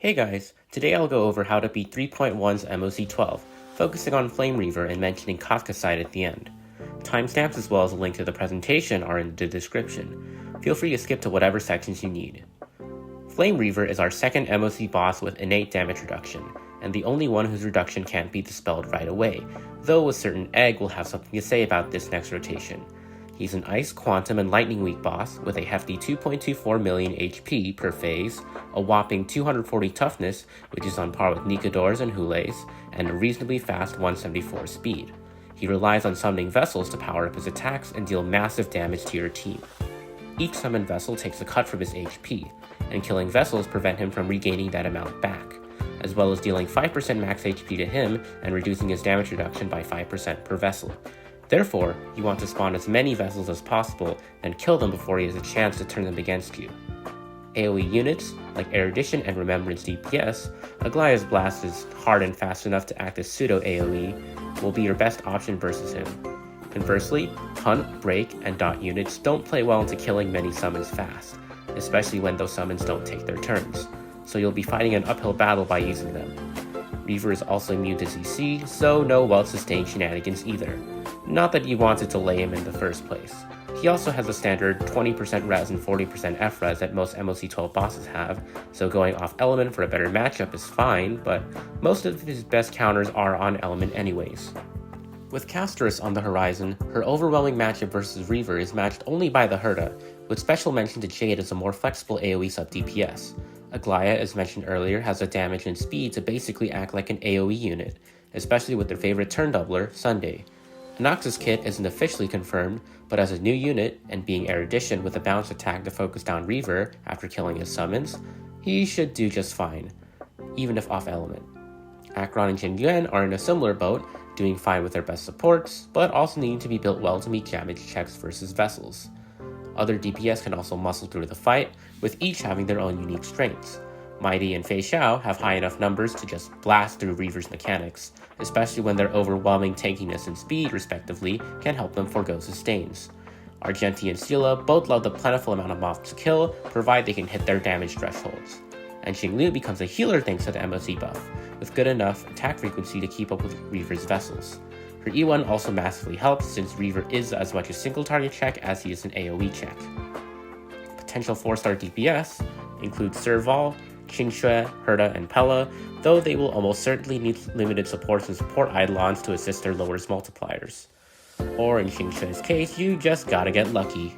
Hey guys, today I'll go over how to beat 3.1's MoC 12, focusing on Flame Reaver and mentioning Kafka side at the end. Timestamps as well as a link to the presentation are in the description. Feel free to skip to whatever sections you need. Flame Reaver is our second MoC boss with innate damage reduction, and the only one whose reduction can't be dispelled right away, though a certain egg will have something to say about this next rotation. He's an Ice, Quantum, and Lightning weak boss with a hefty 2.24 million HP per phase, a whopping 240 toughness, which is on par with Nikadors and Hules, and a reasonably fast 174 speed. He relies on summoning vessels to power up his attacks and deal massive damage to your team. Each summoned vessel takes a cut from his HP, and killing vessels prevent him from regaining that amount back, as well as dealing 5% max HP to him and reducing his damage reduction by 5% per vessel. Therefore, you want to spawn as many vessels as possible and kill them before he has a chance to turn them against you. AoE units, like Erudition and Remembrance DPS, Aglaya's Blast is hard and fast enough to act as pseudo AoE, will be your best option versus him. Conversely, Hunt, Break, and Dot units don't play well into killing many summons fast, especially when those summons don't take their turns, so you'll be fighting an uphill battle by using them. Reaver is also immune to CC, so no well-sustained shenanigans either. Not that you wanted to lay him in the first place. He also has a standard 20% res and 40% F-res that most MoC 12 bosses have, so going off element for a better matchup is fine, but most of his best counters are on element anyways. With Casterus on the horizon, her overwhelming matchup versus Reaver is matched only by the Herta, with special mention to Jade as a more flexible AoE sub-DPS. Aglaya, as mentioned earlier, has the damage and speed to basically act like an AoE unit, especially with their favorite turn doubler, Sunday. Anox's kit isn't officially confirmed, but as a new unit, and being Erudition with a bounce attack to focus down Reaver after killing his summons, he should do just fine, even if off element. Acheron and Jingyuan are in a similar boat, doing fine with their best supports, but also needing to be built well to meet damage checks versus vessels. Other DPS can also muscle through the fight, with each having their own unique strengths. Mighty and Fei Xiao have high enough numbers to just blast through Reaver's mechanics, especially when their overwhelming tankiness and speed, respectively, can help them forego sustains. Argenti and Sela both love the plentiful amount of mobs to kill, provided they can hit their damage thresholds. And Xinglu becomes a healer thanks to the MoC buff, with good enough attack frequency to keep up with Reaver's vessels. Her E1 also massively helps since Reaver is as much a single target check as he is an AoE check. Potential 4-star DPS include Serval, Qingxue, Herta, and Pella, though they will almost certainly need limited supports and support Eidolons to assist their lowers multipliers. Or in Qingxue's case, you just gotta get lucky.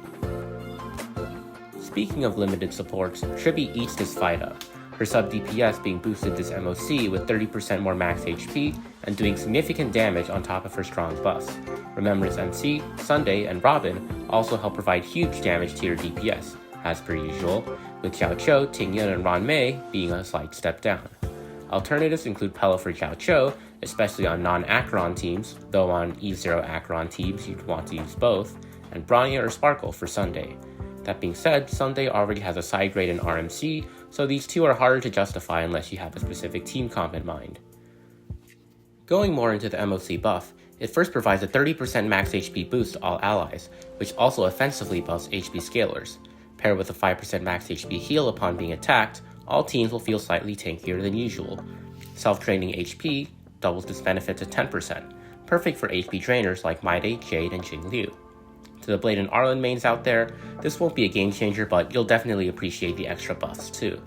Speaking of limited supports, Tribi eats this fight up, her sub-DPS being boosted this MoC with 30% more max HP and doing significant damage on top of her strong buffs. Remembrance MC, Sunday, and Robin also help provide huge damage to your DPS, as per usual, with Xiao Qiu, Tingyun, and Ran Mei being a slight step down. Alternatives include Pella for Xiao Qiu, especially on non-Acheron teams, though on E0 Acheron teams you'd want to use both, and Bronya or Sparkle for Sunday. That being said, Sunday already has a side grade in RMC, so these two are harder to justify unless you have a specific team comp in mind. Going more into the MoC buff, it first provides a 30% max HP boost to all allies, which also offensively buffs HP scalers. Paired with a 5% max HP heal upon being attacked, all teams will feel slightly tankier than usual. Self-draining HP doubles this benefit to 10%, perfect for HP drainers like Maide, Jade, and Xinglu. To the Blade and Arlen mains out there, this won't be a game changer, but you'll definitely appreciate the extra buffs too.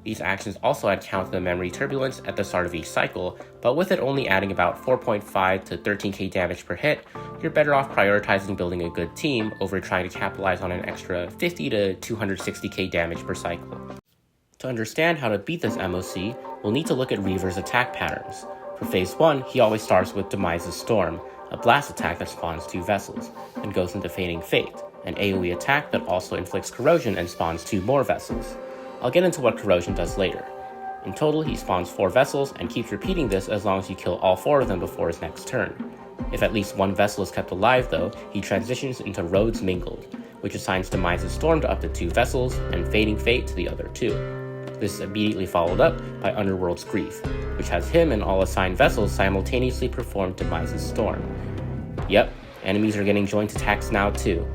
These actions also add count to the memory turbulence at the start of each cycle, but with it only adding about 4.5 to 13k damage per hit, you're better off prioritizing building a good team over trying to capitalize on an extra 50 to 260k damage per cycle. To understand how to beat this MoC, we'll need to look at Reaver's attack patterns. For phase 1, he always starts with Demise's Storm, a blast attack that spawns 2 vessels, and goes into Fading Fate, an AoE attack that also inflicts Corrosion and spawns 2 more vessels. I'll get into what Corrosion does later. In total, he spawns 4 vessels and keeps repeating this as long as you kill all 4 of them before his next turn. If at least 1 vessel is kept alive though, he transitions into Roads Mingled, which assigns Demise's Storm to up to 2 vessels and Fading Fate to the other 2. This is immediately followed up by Underworld's Grief, which has him and all assigned vessels simultaneously perform Demise's Storm. Yep, enemies are getting joint attacks now too.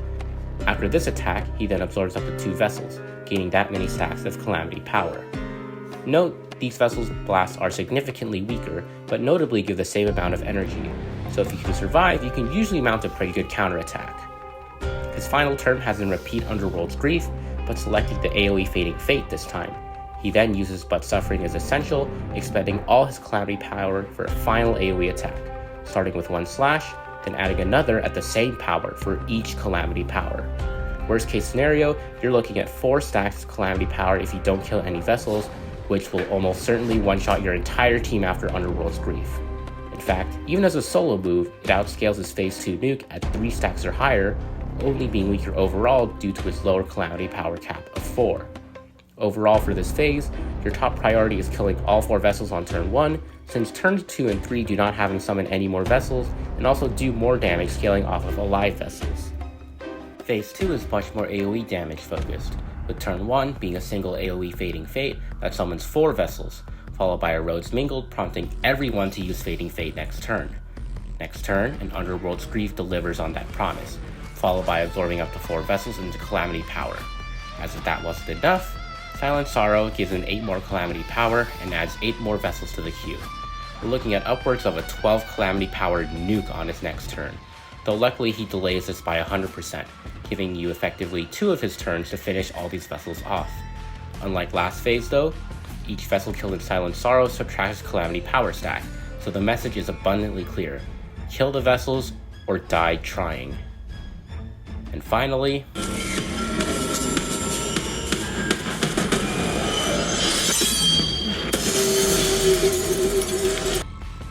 After this attack, he then absorbs up to 2 vessels, gaining that many stacks of Calamity power. Note, These vessels' blasts are significantly weaker, but notably give the same amount of energy, so if you can survive, you can usually mount a pretty good counterattack. His final turn has him repeat Underworld's Grief, but selected the AoE Fading Fate this time. He then uses But Suffering as essential, expending all his Calamity power for a final AoE attack, starting with 1 slash, then adding another at the same power for each Calamity power. Worst case scenario, you're looking at 4 stacks of Calamity power if you don't kill any vessels, which will almost certainly one-shot your entire team after Underworld's Grief. In fact, even as a solo move, it outscales his Phase 2 nuke at 3 stacks or higher, only being weaker overall due to its lower Calamity power cap of 4. Overall for this phase, your top priority is killing all 4 vessels on turn 1, since turns 2 and 3 do not have him summon any more vessels, and also do more damage scaling off of alive vessels. Phase 2 is much more AoE damage focused, with turn 1 being a single AoE Fading Fate that summons 4 vessels, followed by a Roads Mingled prompting everyone to use Fading Fate next turn. Next turn, an Underworld's Grief delivers on that promise, followed by absorbing up to 4 vessels into Calamity power. As if that wasn't enough, Silent Sorrow gives him 8 more Calamity power and adds 8 more vessels to the queue. We're looking at upwards of a 12 Calamity powered nuke on his next turn, though luckily he delays this by 100%, giving you effectively 2 of his turns to finish all these vessels off. Unlike last phase though, each vessel killed in Silent Sorrow subtracts Calamity power stack, so the message is abundantly clear: kill the vessels or die trying. And finally,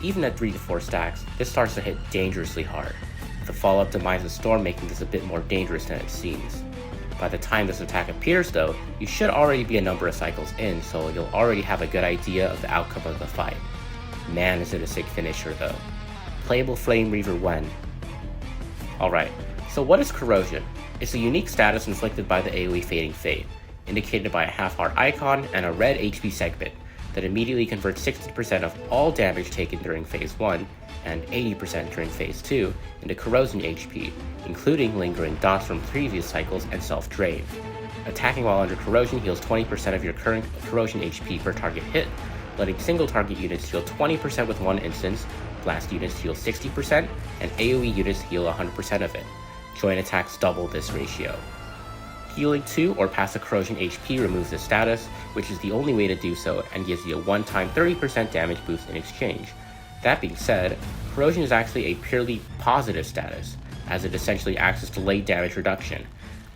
even at 3 to 4 stacks, this starts to hit dangerously hard, with the follow-up Demise of Storm making this a bit more dangerous than it seems. By the time this attack appears though, you should already be a number of cycles in, so you'll already have a good idea of the outcome of the fight. Man, is it a sick finisher though. Playable Flame Reaver when? Alright, so what is Corrosion? It's a unique status inflicted by the AoE Fading Fate, indicated by a half-heart icon and a red HP segment that immediately converts 60% of all damage taken during Phase 1 and 80% during Phase 2 into Corrosion HP, including lingering dots from previous cycles and self-drain. Attacking while under Corrosion heals 20% of your current Corrosion HP per target hit, letting single target units heal 20% with one instance, blast units heal 60%, and AoE units heal 100% of it. Joint attacks double this ratio. Healing 2 or passive Corrosion HP removes this status, which is the only way to do so and gives you a one-time 30% damage boost in exchange. That being said, Corrosion is actually a purely positive status, as it essentially acts as delayed damage reduction,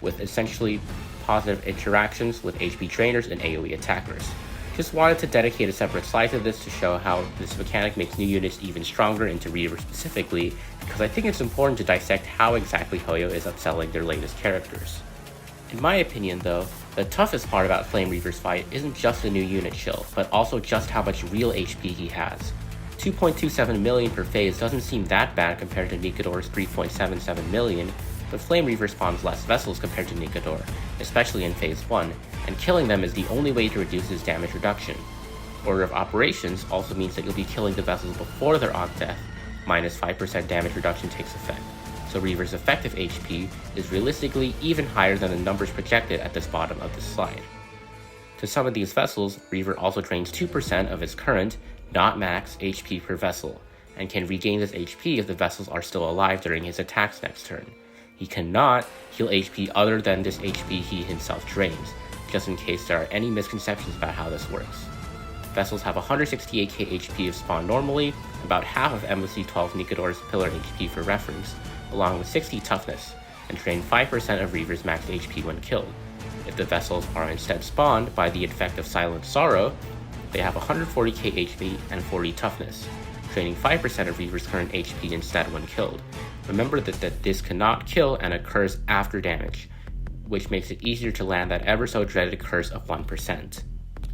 with essentially positive interactions with HP trainers and AoE attackers. Just wanted to dedicate a separate slide to this to show how this mechanic makes new units even stronger into Reaver specifically, because I think it's important to dissect how exactly Hoyo is upselling their latest characters. In my opinion though, the toughest part about Flame Reaver's fight isn't just the new unit chill, but also just how much real HP he has. 2.27 million per phase doesn't seem that bad compared to Nikador's 3.77 million, but Flame Reaver spawns less vessels compared to Nikador, especially in phase 1, and killing them is the only way to reduce his damage reduction. Order of operations also means that you'll be killing the vessels before their Aug death, minus 5% damage reduction takes effect, so Reaver's effective HP is realistically even higher than the numbers projected at this bottom of this slide. To some of these vessels, Reaver also drains 2% of his current, not max, HP per vessel, and can regain this HP if the vessels are still alive during his attacks next turn. He cannot heal HP other than this HP he himself drains, just in case there are any misconceptions about how this works. Vessels have 168k HP if spawned normally, about half of MoC 12 Nikador's pillar HP for reference, along with 60 toughness, and drain 5% of Reaver's max HP when killed. If the vessels are instead spawned by the effect of Silent Sorrow, they have 140k HP and 40 toughness, draining 5% of Reaver's current HP instead when killed. Remember that this cannot kill and occurs after damage, which makes it easier to land that ever so dreaded curse of 1%.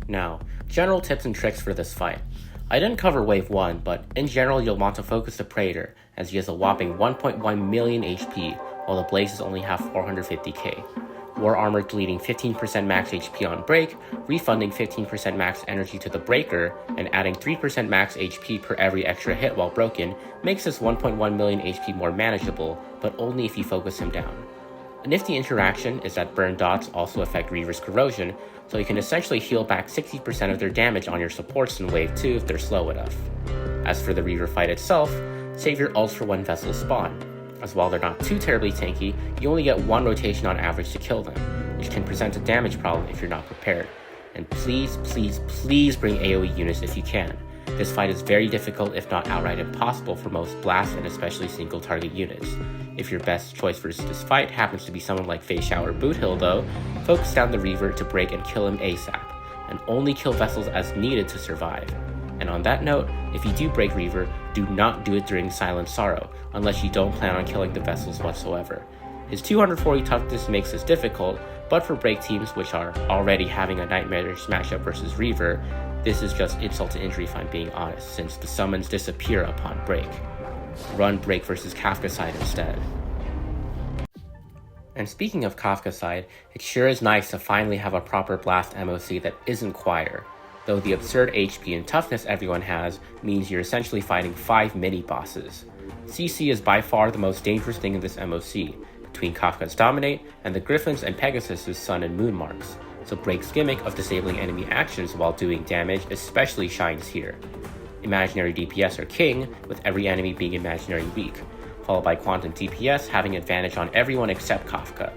Now, general tips and tricks for this fight. I didn't cover wave 1, but in general you'll want to focus the Praetor, as he has a whopping 1.1 million HP, while the Blazes only have 450k. War Armor deleting 15% max HP on break, refunding 15% max energy to the breaker, and adding 3% max HP per every extra hit while broken makes this 1.1 million HP more manageable, but only if you focus him down. A nifty interaction is that burn dots also affect Reaver's Corrosion, so you can essentially heal back 60% of their damage on your supports in Wave 2 if they're slow enough. As for the Reaver fight itself, save your ults for when vessels spawn, as while they're not too terribly tanky, you only get one rotation on average to kill them, which can present a damage problem if you're not prepared. And please bring AoE units if you can. This fight is very difficult if not outright impossible for most blast and especially single target units. If your best choice versus this fight happens to be someone like Fei Xiao or Boothill though, focus down the Reaver to break and kill him ASAP, and only kill vessels as needed to survive. And on that note, if you do break Reaver, do not do it during Silent Sorrow, unless you don't plan on killing the vessels whatsoever. His 240 toughness makes this difficult, but for break teams which are already having a nightmarish matchup versus Reaver, this is just insult to injury if I'm being honest, since the summons disappear upon break. Run break versus Kafka side instead. And speaking of Kafka side, it sure is nice to finally have a proper blast MoC that isn't Choir, though the absurd HP and toughness everyone has means you're essentially fighting 5 mini-bosses. CC is by far the most dangerous thing in this MoC, between Kafka's Dominate and the Griffin's and Pegasus's Sun and Moon marks, so Break's gimmick of disabling enemy actions while doing damage especially shines here. Imaginary DPS are king, with every enemy being imaginary weak, followed by Quantum DPS having advantage on everyone except Kafka.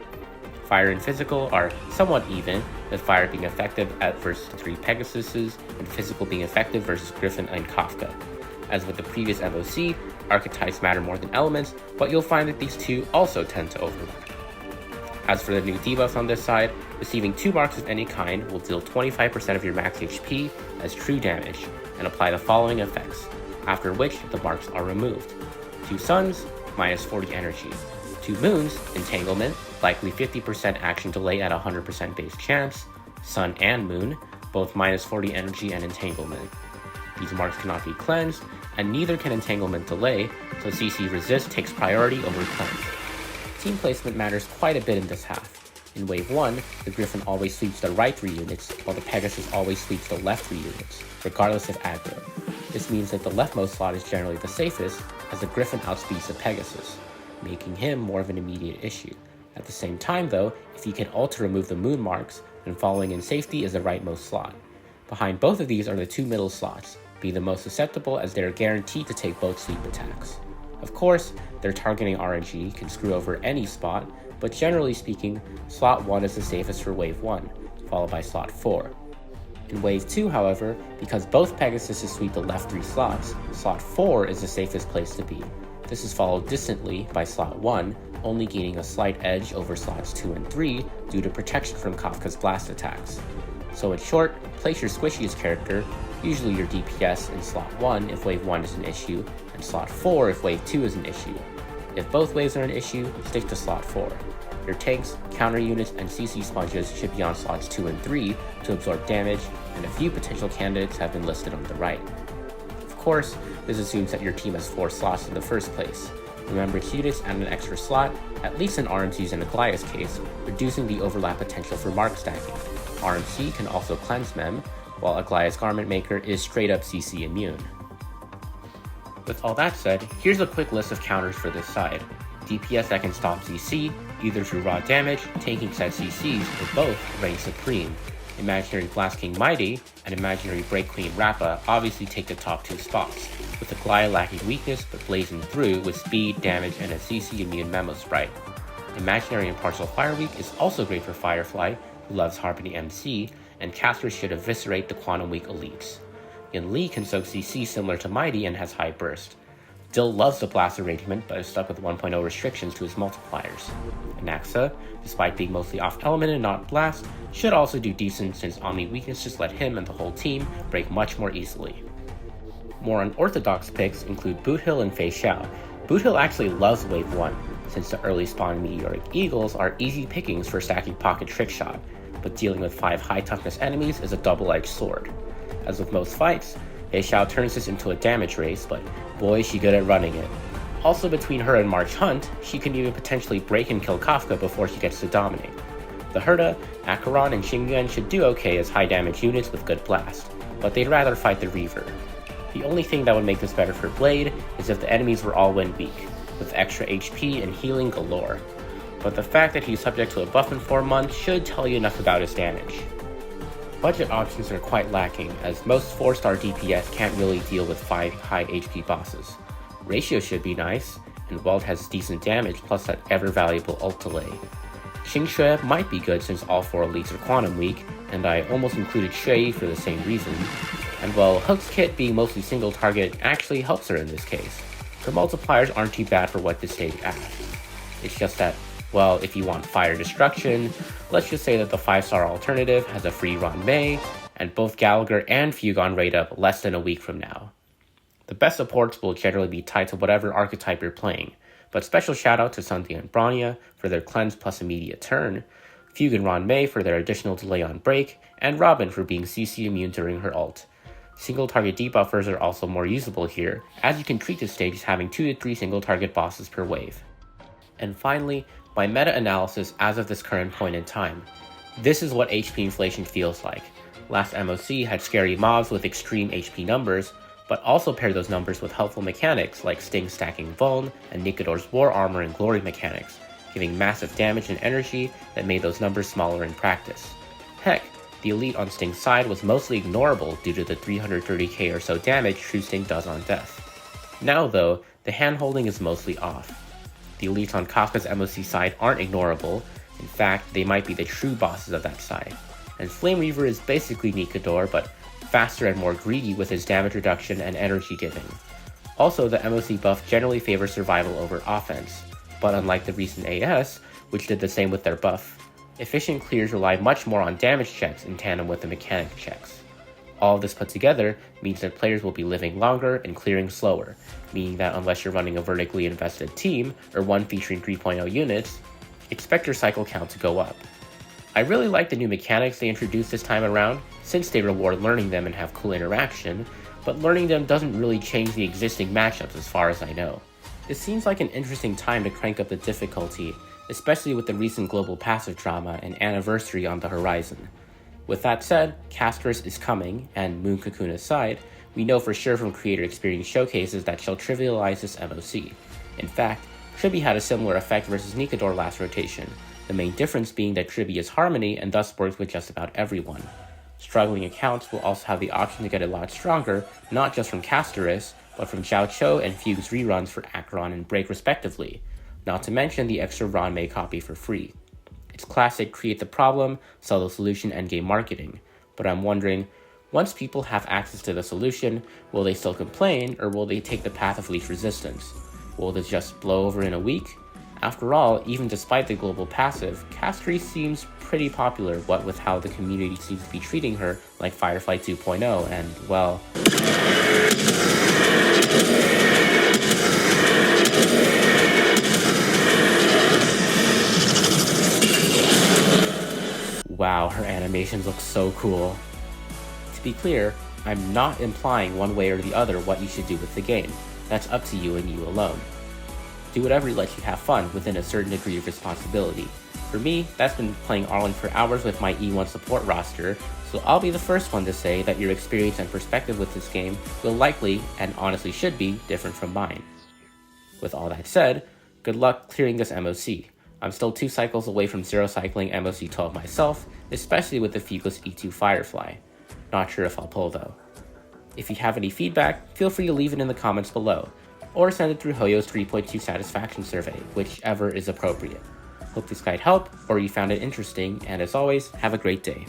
Fire and Physical are somewhat even, with Fire being effective versus the 3 Pegasuses, and Physical being effective versus Griffin and Kafka. As with the previous MoC, archetypes matter more than elements, but you'll find that these two also tend to overlap. As for the new debuffs on this side, receiving 2 marks of any kind will deal 25% of your max HP as true damage, and apply the following effects, after which the marks are removed. 2 Suns, minus 40 energy. 2 Moons, Entanglement, likely 50% action delay at 100% base chance. Sun and Moon, both minus 40 energy and Entanglement. These marks cannot be cleansed, and neither can Entanglement delay, so CC Resist takes priority over cleanse. Team placement matters quite a bit in this half. In Wave 1, the Griffin always sweeps the right 3 units, while the Pegasus always sweeps the left 3 units, regardless of aggro. This means that the leftmost slot is generally the safest, as the Griffin outspeeds the Pegasus, making him more of an immediate issue. At the same time though, if you can ult to remove the moon marks, then following in safety is the rightmost slot. Behind both of these are the 2 middle slots, being the most susceptible as they are guaranteed to take both sleep attacks. Of course, their targeting RNG can screw over any spot, but generally speaking, slot 1 is the safest for Wave 1, followed by slot 4. In Wave 2, however, because both Pegasuses sweep the left 3 slots, slot 4 is the safest place to be. This is followed distantly by slot 1, only gaining a slight edge over slots 2 and 3 due to protection from Kafka's blast attacks. So in short, place your squishiest character, usually your DPS, in slot 1 if Wave 1 is an issue, and slot 4 if Wave 2 is an issue. If both waves are an issue, stick to slot 4. Your tanks, counter units, and CC sponges should be on slots 2 and 3 to absorb damage, and a few potential candidates have been listed on the right. Of course, this assumes that your team has 4 slots in the first place. Remember to just add an extra slot, at least in RMC's and Aglaya's case, reducing the overlap potential for mark stacking. RMC can also cleanse Mem, while Aglaya's Garment Maker is straight up CC immune. With all that said, here's a quick list of counters for this side. DPS that can stop CC, either through raw damage, tanking set CCs, or both, reign supreme. Imaginary Blast King Mighty and Imaginary Break Queen Rappa obviously take the top 2 spots, with Aglaya lacking weakness but blazing through with speed, damage, and a CC immune Memo Sprite. Imaginary Impartial Fire Weak is also great for Firefly, who loves Harmony MC, and casters should eviscerate the Quantum Weak elites. Yin Li can soak CC similar to Mighty and has high burst. Dill loves the Blast Arrangement but is stuck with 1.0 restrictions to his multipliers. Anaxa, despite being mostly off element and not blast, should also do decent since Omni weaknesses let him and the whole team break much more easily. More unorthodox picks include Boothill and Fei Xiao. Boothill actually loves Wave 1, since the early spawn Meteoric Eagles are easy pickings for stacking Pocket Trickshot, but dealing with 5 high toughness enemies is a double-edged sword. As with most fights, Fei Xiao turns this into a damage race, but boy is she good at running it. Also between her and March Hunt, she can even potentially break and kill Kafka before she gets to dominate. The Herda, Acheron, and Xingyuan should do okay as high damage units with good blast, but they'd rather fight the Reaver. The only thing that would make this better for Blade is if the enemies were all win weak, with extra HP and healing galore. but the fact that he's subject to a buff in 4 months should tell you enough about his damage. Budget options are quite lacking, as most 4-star DPS can't really deal with 5 high HP bosses. Ratio should be nice, and Weld has decent damage plus that ever-valuable ult delay. Xingxue might be good since all 4 elites are quantum weak, and I almost included Shui for the same reason. And while Hook's kit being mostly single target actually helps her in this case. Her multipliers aren't too bad for what this stage asks. It's just that, well, if you want fire destruction, let's just say that the 5-star alternative has a free Ron Mei, and both Gallagher and Fu Xuan rate up less than a week from now. The best supports will generally be tied to whatever archetype you're playing, but special shout out to Sundia and Bronya for their cleanse plus immediate turn, Fu and Ron Mei for their additional delay on break, and Robin for being CC immune during her ult. Single target debuffers are also more usable here, as you can treat this stage as having 2 to 3 single target bosses per wave. And finally, my meta-analysis as of this current point in time. This is what HP inflation feels like. Last MoC had scary mobs with extreme HP numbers, but also paired those numbers with helpful mechanics like Sting stacking Vuln and Nikador's War Armor and Glory mechanics, giving massive damage and energy that made those numbers smaller in practice. Heck, the elite on Sting's side was mostly ignorable due to the 330k or so damage True Sting does on death. Now though, the handholding is mostly off. The elites on Kafka's MoC side aren't ignorable, in fact they might be the true bosses of that side. And Flame Reaver is basically Nikador, but faster and more greedy with his damage reduction and energy giving. Also, the MoC buff generally favors survival over offense, but unlike the recent AS, which did the same with their buff, efficient clears rely much more on damage checks in tandem with the mechanic checks. All of this put together means that players will be living longer and clearing slower, meaning that unless you're running a vertically invested team, or one featuring 3.0 units, expect your cycle count to go up. I really like the new mechanics they introduced this time around, since they reward learning them and have cool interaction, but learning them doesn't really change the existing matchups as far as I know. It seems like an interesting time to crank up the difficulty, especially with the recent global passive drama and anniversary on the horizon. With that said, Castorus is coming, and Moon Cocoon aside, we know for sure from creator experience showcases that she'll trivialize this MoC. In fact, Tribi had a similar effect versus Nikador last rotation, the main difference being that Tribi is Harmony and thus works with just about everyone. Struggling accounts will also have the option to get a lot stronger, not just from Castorus, but from Xiao Cho and Fugue's reruns for Acheron and Break respectively, not to mention the extra Ron Mei copy for free. It's classic create the problem, sell the solution endgame marketing, but I'm wondering, once people have access to the solution, will they still complain, or will they take the path of least resistance? Will this just blow over in a week? After all, even despite the global passive, Castry seems pretty popular, what with how the community seems to be treating her like Firefly 2.0, and well... Wow, her animations look so cool. To be clear, I'm not implying one way or the other what you should do with the game. That's up to you and you alone. Do whatever lets you have fun within a certain degree of responsibility. For me, that's been playing Arlen for hours with my E1 support roster, so I'll be the first one to say that your experience and perspective with this game will likely, and honestly should be, different from mine. With all that said, good luck clearing this MoC. I'm still 2 cycles away from 0 cycling MoC 12 myself, especially with the Fugless E2 Firefly. Not sure if I'll pull though. If you have any feedback, feel free to leave it in the comments below, or send it through Hoyo's 3.2 satisfaction survey, whichever is appropriate. Hope this guide helped, or you found it interesting, and as always, have a great day.